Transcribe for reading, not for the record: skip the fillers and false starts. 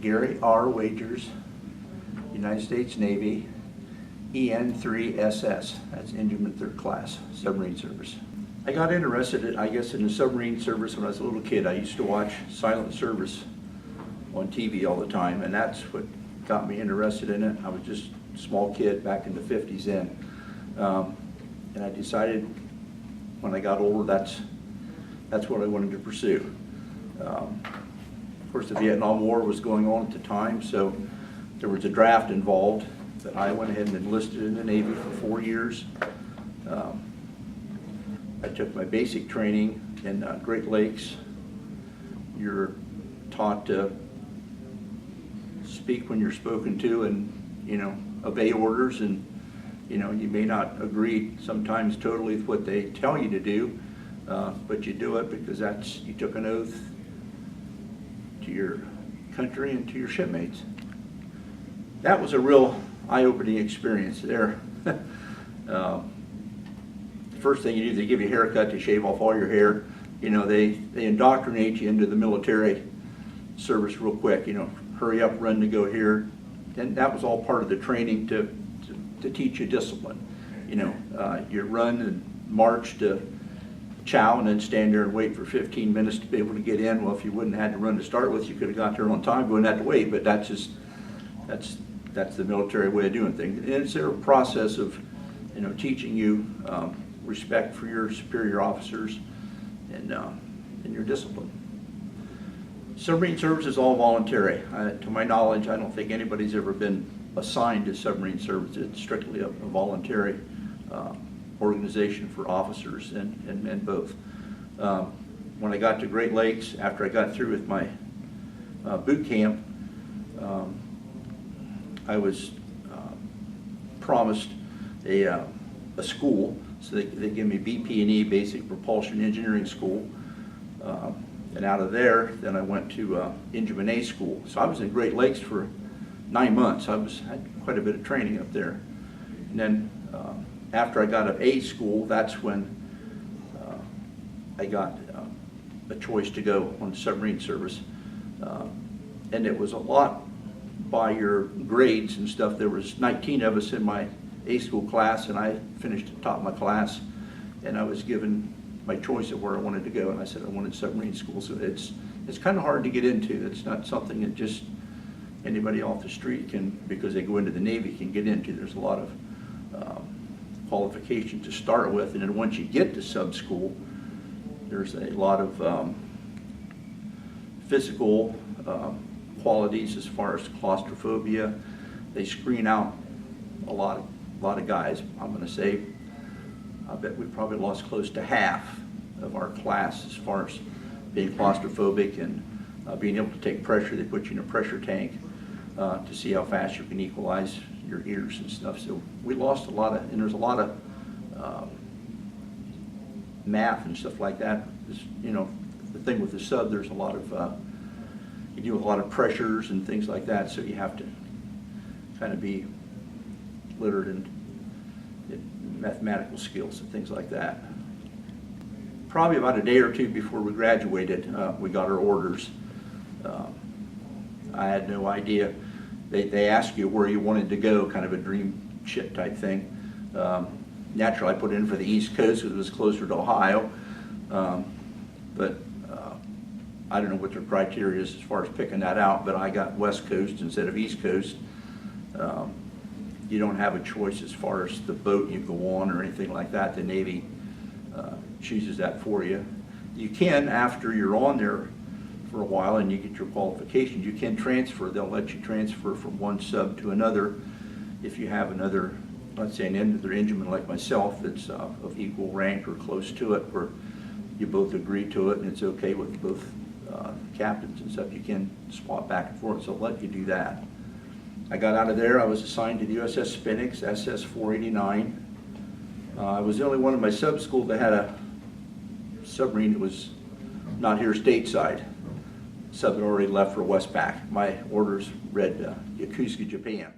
Gary R. Wagers, United States Navy, EN3SS, that's Engineman Third Class, submarine service. I got interested, in the submarine service when I was a little kid. I used to watch Silent Service on TV all the time, and that's what got me interested in it. I was just a small kid back in the 50s then. And I decided when I got older that's what I wanted to pursue. Of course, the Vietnam War was going on at the time, so there was a draft involved that I went ahead and enlisted in the Navy for 4 years. I took my basic training in Great Lakes. You're taught to speak when you're spoken to and, obey orders, and, you may not agree sometimes totally with what they tell you to do, but you do it because you took an oath to your country and to your shipmates. That was a real eye-opening experience there. The first thing you do, they give you a haircut to shave off all your hair. They indoctrinate you into the military service real quick. Hurry up, run to go here. And that was all part of the training to teach you discipline. You run and march to chow and then stand there and wait for 15 minutes to be able to get in. Well, if you wouldn't have had to run to start with, you could have got there on time, you wouldn't have to wait, but that's the military way of doing things. And it's a process of, teaching you respect for your superior officers and your discipline. Submarine service is all voluntary. To my knowledge, I don't think anybody's ever been assigned to submarine service. It's strictly a voluntary organization for officers and men both. When I got to Great Lakes, after I got through with my boot camp, I was promised a school. So they gave me BP&E, Basic Propulsion Engineering School. And out of there, then I went to Engineman A School. So I was in Great Lakes for 9 months. I had quite a bit of training up there. And then after I got up A School, that's when I got a choice to go on submarine service. And it was a lot by your grades and stuff. There was 19 of us in my A School class, and I finished at the top of my class, and I was given my choice of where I wanted to go, and I said I wanted submarine school. So it's kind of hard to get into. It's not something that just anybody off the street can, because they go into the Navy, can get into. There's a lot of qualification to start with, and then once you get to sub school, there's a lot of physical qualities as far as claustrophobia. They screen out a lot of guys. I'm going to say, I bet we probably lost close to half of our class as far as being claustrophobic and being able to take pressure. They put you in a pressure tank to see how fast you can equalize your ears and stuff. So we lost a lot of, and there's a lot of math and stuff like that. The thing with the sub, there's a lot of, you deal with a lot of pressures and things like that, so you have to kind of be literate in mathematical skills and things like that. Probably about a day or two before we graduated, we got our orders. I had no idea. They asked you where you wanted to go, kind of a dream ship type thing. Naturally, I put in for the East Coast because it was closer to Ohio, but I don't know what their criteria is as far as picking that out, but I got West Coast instead of East Coast. You don't have a choice as far as the boat you go on or anything like that. The Navy chooses that for you. You can, after you're on there for a while and you get your qualifications, you can transfer. They'll let you transfer from one sub to another if you have another, let's say another engineman like myself that's of equal rank or close to it, where you both agree to it and it's okay with both captains and stuff. You can swap back and forth, so they'll let you do that. I got out of there. I was assigned to the USS Spinix, SS 489. I was the only one in my sub school that had a submarine that was not here stateside. Sub had already left for Westpac. My orders read Yokosuka, Japan.